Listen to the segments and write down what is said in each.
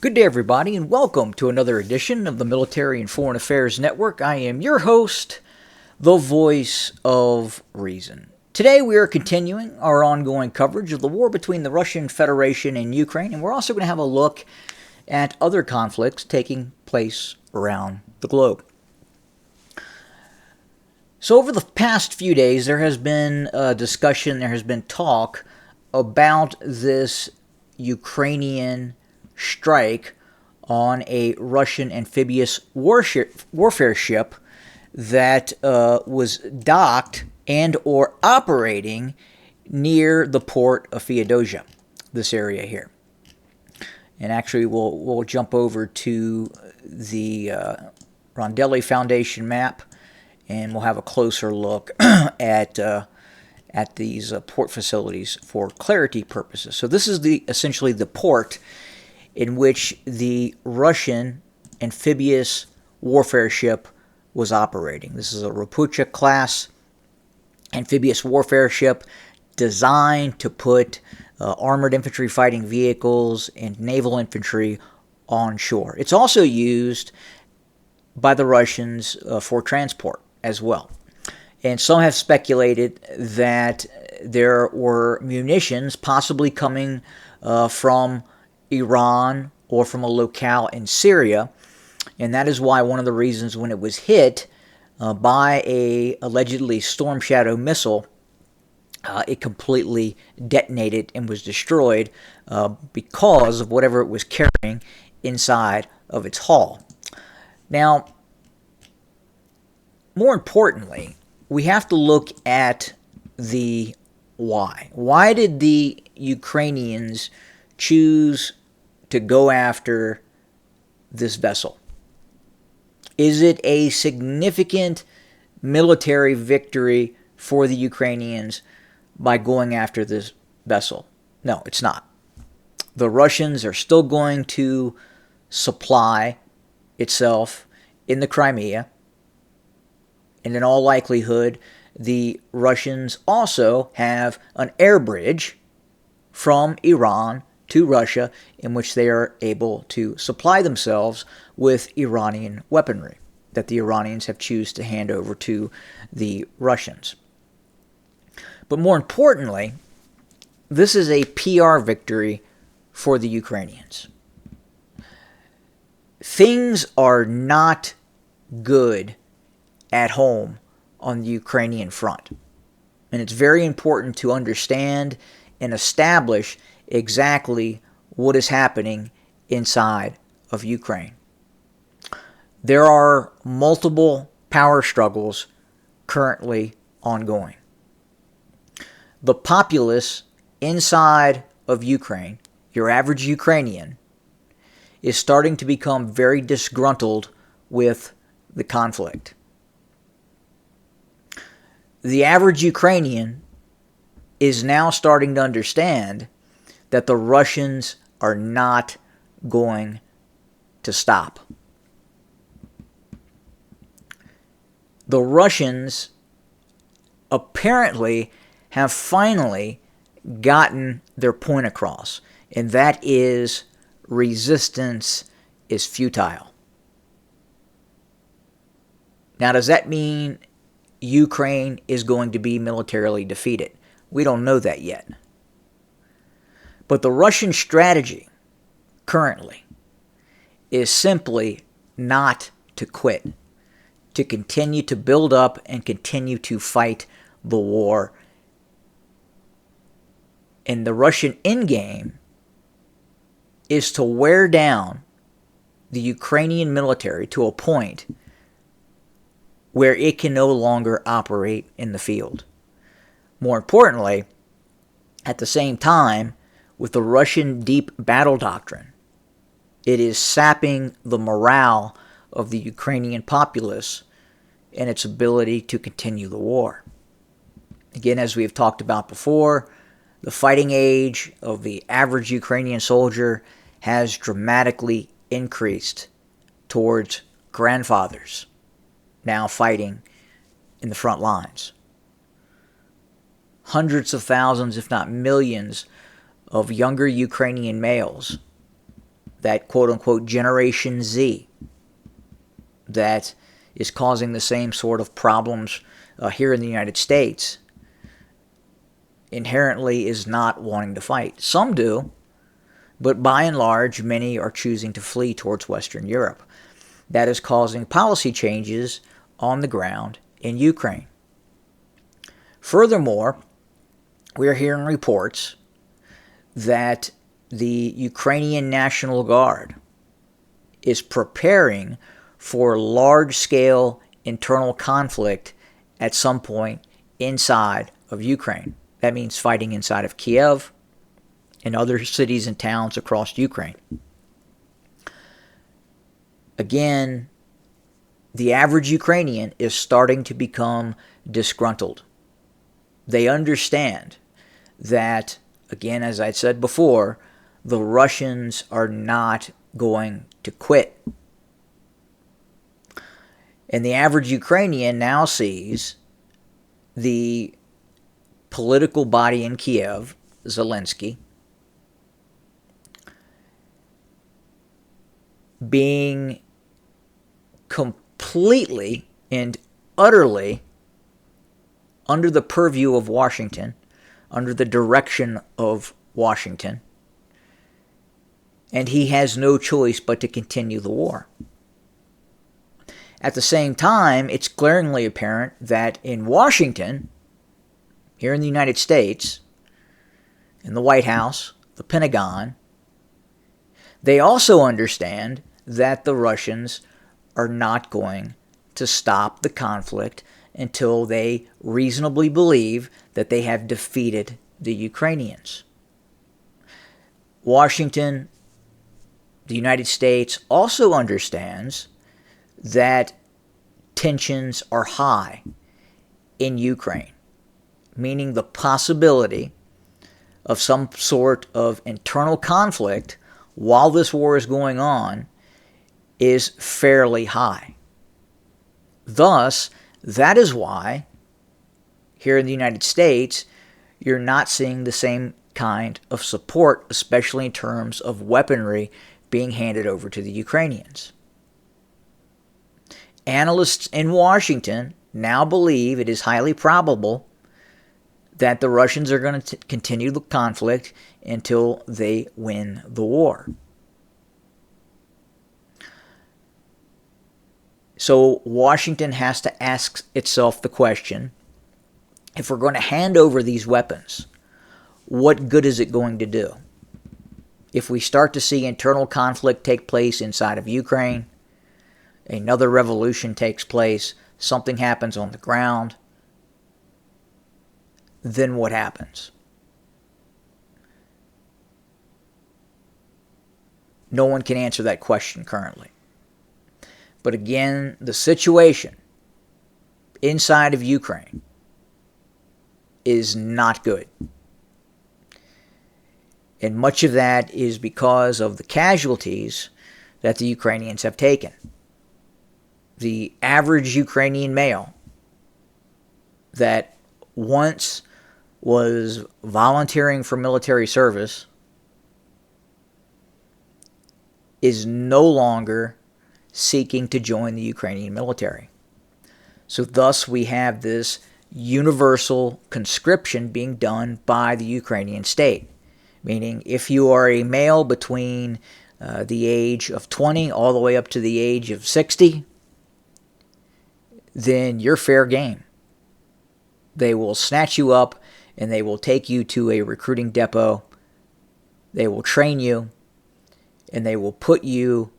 Good day, everybody, and welcome to another edition of the Military and Foreign Affairs Network. I am your host, the voice of reason. Today, we are continuing our ongoing coverage of the war between the Russian Federation and Ukraine, and we're also going to have a look at other conflicts taking place around the globe. So over the past few days, there has been a discussion, there has been talk about this Ukrainian strike on a Russian amphibious warfare ship that was docked and or operating near the port of Feodosia, this area here. And actually, we'll jump over to the Rondelli Foundation map, and we'll have a closer look at these port facilities for clarity purposes. So this is essentially the port in which the Russian amphibious warfare ship was operating. This is a Rapucha class amphibious warfare ship designed to put armored infantry fighting vehicles and naval infantry on shore. It's also used by the Russians for transport as well. And some have speculated that there were munitions possibly coming from Iran or from a locale in Syria, and that is why one of the reasons when it was hit by a allegedly Storm Shadow missile, it completely detonated and was destroyed because of whatever it was carrying inside of its hull. Now, more importantly, we have to look at the why. Why did the Ukrainians choose to go after this vessel? Is it a significant military victory for the Ukrainians by going after this vessel? No, it's not. The Russians are still going to supply itself in the Crimea, and in all likelihood, the Russians also have an air bridge from Iran to Russia in which they are able to supply themselves with Iranian weaponry that the Iranians have chosen to hand over to the Russians. But more importantly, this is a PR victory for the Ukrainians. Things are not good at home on the Ukrainian front. And it's very important to understand and establish exactly what is happening inside of Ukraine. There are multiple power struggles currently ongoing. The populace inside of Ukraine, your average Ukrainian, is starting to become very disgruntled with the conflict. The average Ukrainian is now starting to understand that the Russians are not going to stop. The Russians apparently have finally gotten their point across, and that is resistance is futile. Now, does that mean Ukraine is going to be militarily defeated? We don't know that yet. But the Russian strategy currently is simply not to quit, to continue to build up and continue to fight the war. And the Russian endgame is to wear down the Ukrainian military to a point where it can no longer operate in the field. More importantly, at the same time, with the Russian deep battle doctrine, it is sapping the morale of the Ukrainian populace and its ability to continue the war. Again, as we have talked about before, the fighting age of the average Ukrainian soldier has dramatically increased towards grandfathers now fighting in the front lines. Hundreds of thousands, if not millions, of younger Ukrainian males that quote-unquote Generation Z that is causing the same sort of problems here in the United States, inherently is not wanting to fight. Some do, but by and large, many are choosing to flee towards Western Europe. That is causing policy changes on the ground in Ukraine. Furthermore, we are hearing reports that the Ukrainian National Guard is preparing for large-scale internal conflict at some point inside of Ukraine. That means fighting inside of Kiev and other cities and towns across Ukraine. Again, the average Ukrainian is starting to become disgruntled. They understand that, again, as I said before, the Russians are not going to quit. And the average Ukrainian now sees the political body in Kiev, Zelensky, being completely and utterly under the purview of Washington, under the direction of Washington, and he has no choice but to continue the war. At the same time, it's glaringly apparent that in Washington, here in the United States, in the White House, the Pentagon, they also understand that the Russians are not going to stop the conflict until they reasonably believe that they have defeated the Ukrainians. Washington, the United States, also understands that tensions are high in Ukraine, meaning the possibility of some sort of internal conflict while this war is going on is fairly high. Thus, that is why here in the United States, you're not seeing the same kind of support, especially in terms of weaponry being handed over to the Ukrainians. Analysts in Washington now believe it is highly probable that the Russians are going to continue the conflict until they win the war. So Washington has to ask itself the question, if we're going to hand over these weapons, what good is it going to do? If we start to see internal conflict take place inside of Ukraine, another revolution takes place, something happens on the ground, then what happens? No one can answer that question currently. But again, the situation inside of Ukraine is not good. And much of that is because of the casualties that the Ukrainians have taken. The average Ukrainian male that once was volunteering for military service is no longer seeking to join the Ukrainian military. So thus we have this universal conscription being done by the Ukrainian state. Meaning if you are a male between the age of 20 all the way up to the age of 60, then you're fair game. They will snatch you up and they will take you to a recruiting depot. They will train you and they will put you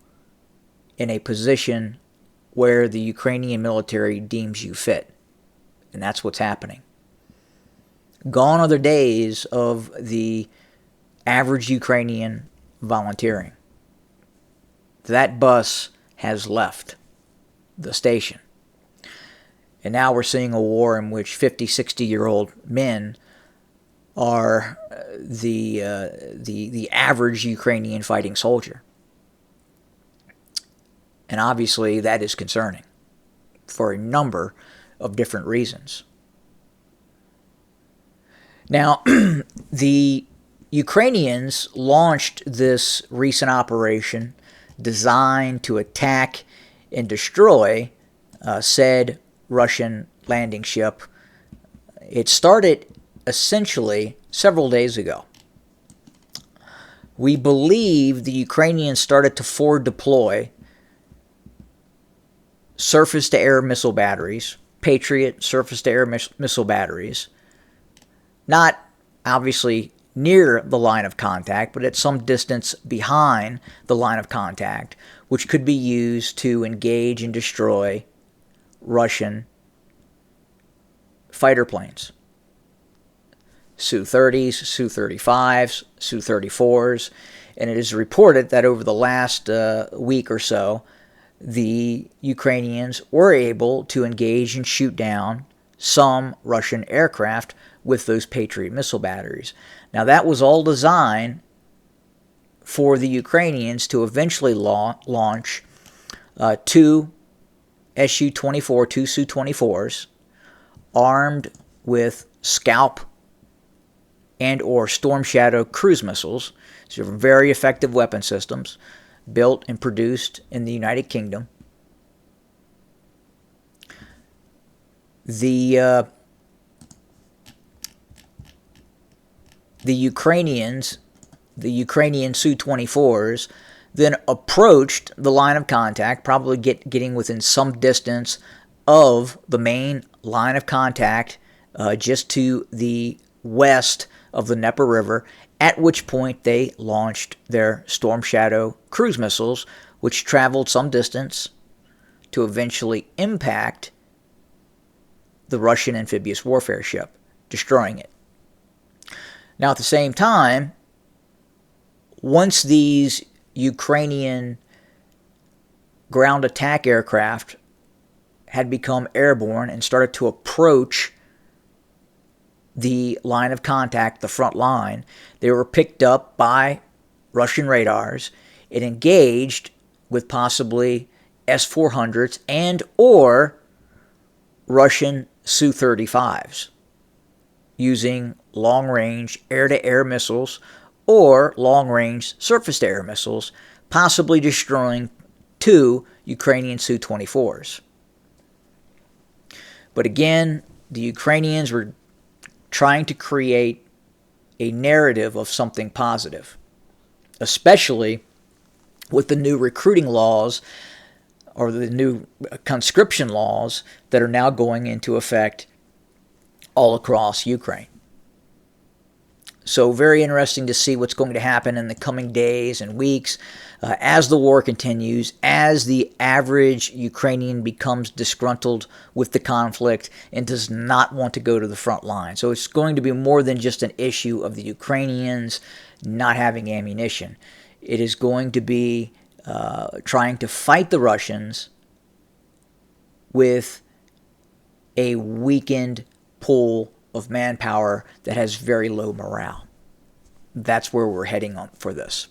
in a position where the Ukrainian military deems you fit. And that's what's happening. Gone are the days of the average Ukrainian volunteering. That bus has left the station. And now we're seeing a war in which 50, 60-year-old men are the average Ukrainian fighting soldier. And obviously that is concerning for a number of different reasons. Now, the Ukrainians launched this recent operation designed to attack and destroy said Russian landing ship. It started essentially several days ago. We believe the Ukrainians started to forward deploy surface-to-air missile batteries, Patriot surface-to-air missile batteries, not obviously near the line of contact, but at some distance behind the line of contact, which could be used to engage and destroy Russian fighter planes. Su-30s, Su-35s, Su-34s, and it is reported that over the last week or so, the Ukrainians were able to engage and shoot down some Russian aircraft with those Patriot missile batteries. Now, that was all designed for the Ukrainians to eventually launch two Su-24, two Su-24s, armed with Scalp and or Storm Shadow cruise missiles. These are very effective weapon systems built and produced in the United Kingdom. The Ukrainian Su-24s then approached the line of contact, probably getting within some distance of the main line of contact, just to the west of the Dnieper River, at which point they launched their Storm Shadow cruise missiles, which traveled some distance to eventually impact the Russian amphibious warfare ship, destroying it. Now, at the same time, once these Ukrainian ground attack aircraft had become airborne and started to approach the line of contact, the front line, they were picked up by Russian radars and engaged with possibly S-400s and or Russian Su-35s using long-range air-to-air missiles or long-range surface-to-air missiles, possibly destroying two Ukrainian Su-24s. But again, the Ukrainians were trying to create a narrative of something positive, especially with the new recruiting laws or the new conscription laws that are now going into effect all across Ukraine. So very interesting to see what's going to happen in the coming days and weeks as the war continues, as the average Ukrainian becomes disgruntled with the conflict and does not want to go to the front line. So it's going to be more than just an issue of the Ukrainians not having ammunition. It is going to be trying to fight the Russians with a weakened pool of manpower that has very low morale. That's where we're heading on for this.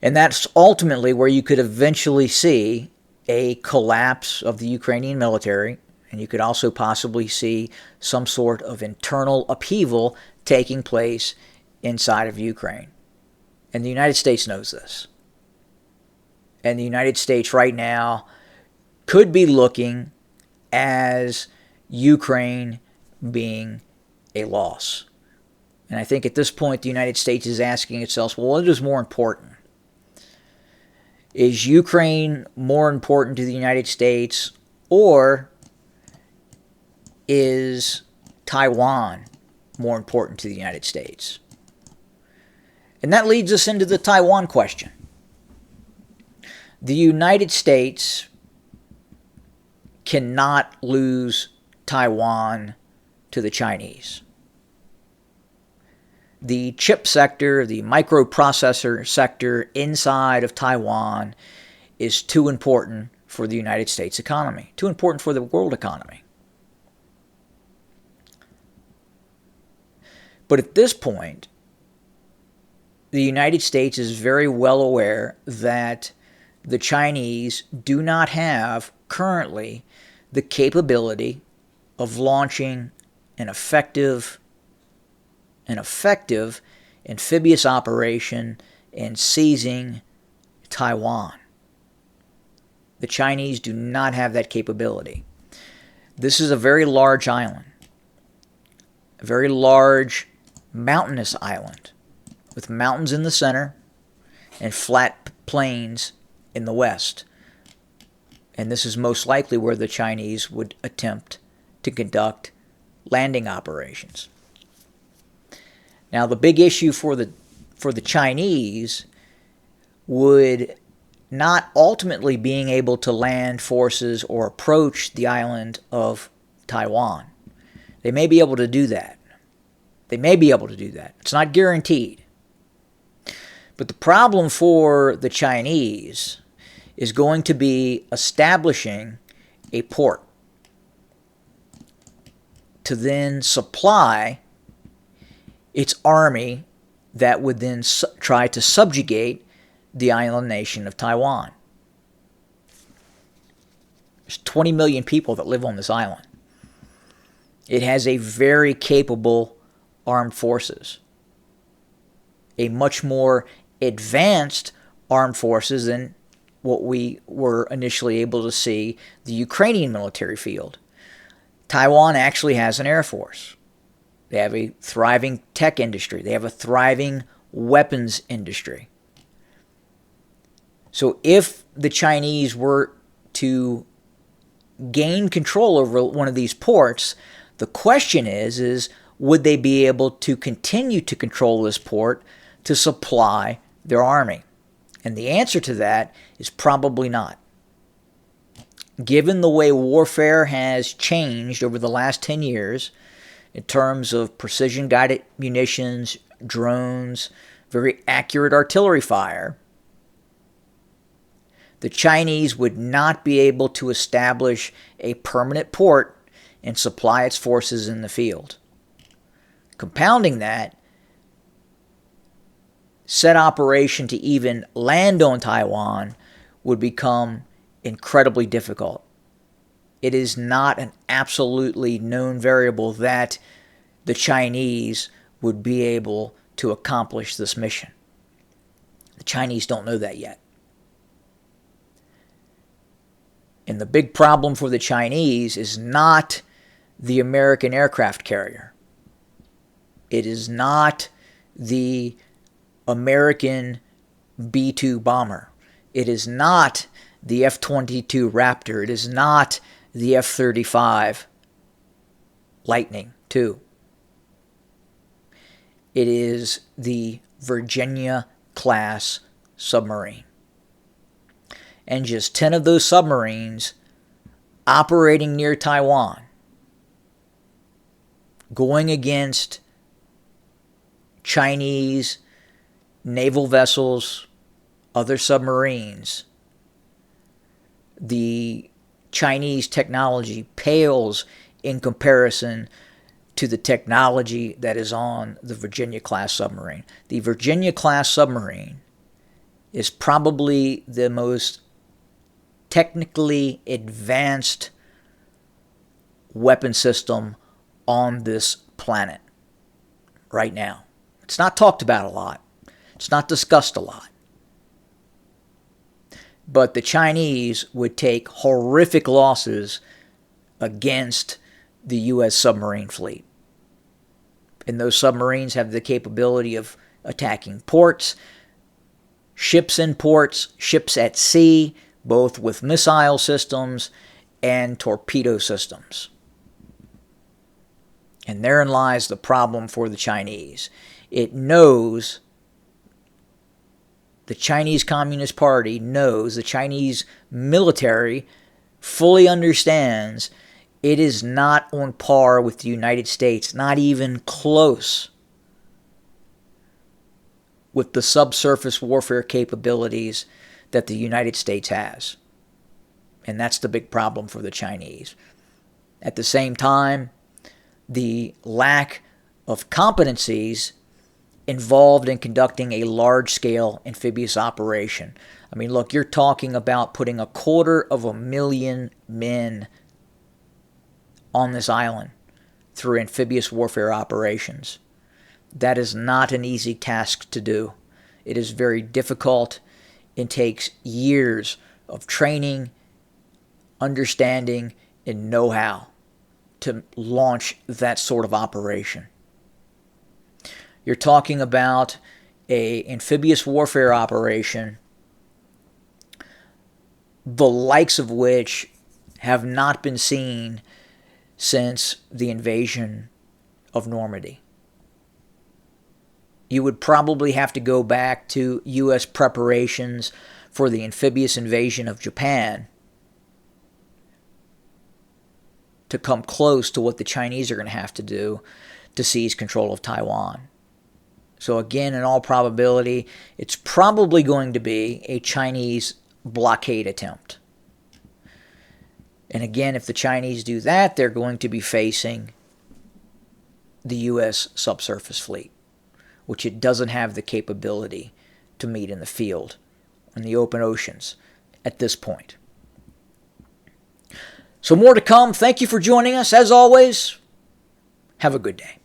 And that's ultimately where you could eventually see a collapse of the Ukrainian military, and you could also possibly see some sort of internal upheaval taking place inside of Ukraine. And the United States knows this. And the United States right now could be looking as Ukraine being a loss. And I think at this point the United States is asking itself, well, what is more important? Is Ukraine more important to the United States, or is Taiwan more important to the United States? And that leads us into the Taiwan question. The United States cannot lose Taiwan to the Chinese. The chip sector, the microprocessor sector inside of Taiwan is too important for the United States economy, too important for the world economy. But at this point, the United States is very well aware that the Chinese do not have currently the capability of launching an effective an effective amphibious operation in seizing Taiwan. The Chinese do not have that capability. This is a very large island, a very large mountainous island with mountains in the center and flat plains in the west. And this is most likely where the Chinese would attempt to conduct landing operations. Now, the big issue for the Chinese would not ultimately being able to land forces or approach the island of Taiwan. They may be able to do that. It's not guaranteed. But the problem for the Chinese is going to be establishing a port to then supply its army that would then try to subjugate the island nation of Taiwan. There's 20 million people that live on this island. It has a very capable armed forces, a much more advanced armed forces than what we were initially able to see the Ukrainian military field. Taiwan actually has an air force. They have a thriving tech industry. They have a thriving weapons industry. So if the Chinese were to gain control over one of these ports, the question is would they be able to continue to control this port to supply their army? And the answer to that is probably not. Given the way warfare has changed over the last 10 years in terms of precision-guided munitions, drones, very accurate artillery fire, the Chinese would not be able to establish a permanent port and supply its forces in the field. Compounding that, said operation to even land on Taiwan would become incredibly difficult. It is not an absolutely known variable that the Chinese would be able to accomplish this mission. The Chinese don't know that yet. And the big problem for the Chinese is not the American aircraft carrier. It is not the American B-2 bomber. It is not the F-22 Raptor. It is not the F-35 Lightning II. It is the Virginia-class submarine. And just 10 of those submarines operating near Taiwan, going against Chinese naval vessels, other submarines. The Chinese technology pales in comparison to the technology that is on the Virginia-class submarine. The Virginia-class submarine is probably the most technically advanced weapon system on this planet right now. It's not talked about a lot. It's not discussed a lot. But the Chinese would take horrific losses against the U.S. submarine fleet. And those submarines have the capability of attacking ports, ships in ports, ships at sea, both with missile systems and torpedo systems. And therein lies the problem for the Chinese. It knows, the Chinese Communist Party knows, the Chinese military fully understands it is not on par with the United States, not even close, with the subsurface warfare capabilities that the United States has. And that's the big problem for the Chinese. At the same time, the lack of competencies involved in conducting a large-scale amphibious operation. I mean, look, you're talking about putting 250,000 men on this island through amphibious warfare operations. That is not an easy task to do. It is very difficult. It takes years of training, understanding, and know-how to launch that sort of operation. You're talking about an amphibious warfare operation, the likes of which have not been seen since the invasion of Normandy. You would probably have to go back to U.S. preparations for the amphibious invasion of Japan to come close to what the Chinese are going to have to do to seize control of Taiwan. So again, in all probability, it's probably going to be a Chinese blockade attempt. And again, if the Chinese do that, they're going to be facing the U.S. subsurface fleet, which it doesn't have the capability to meet in the field, in the open oceans, at this point. So more to come. Thank you for joining us. As always, have a good day.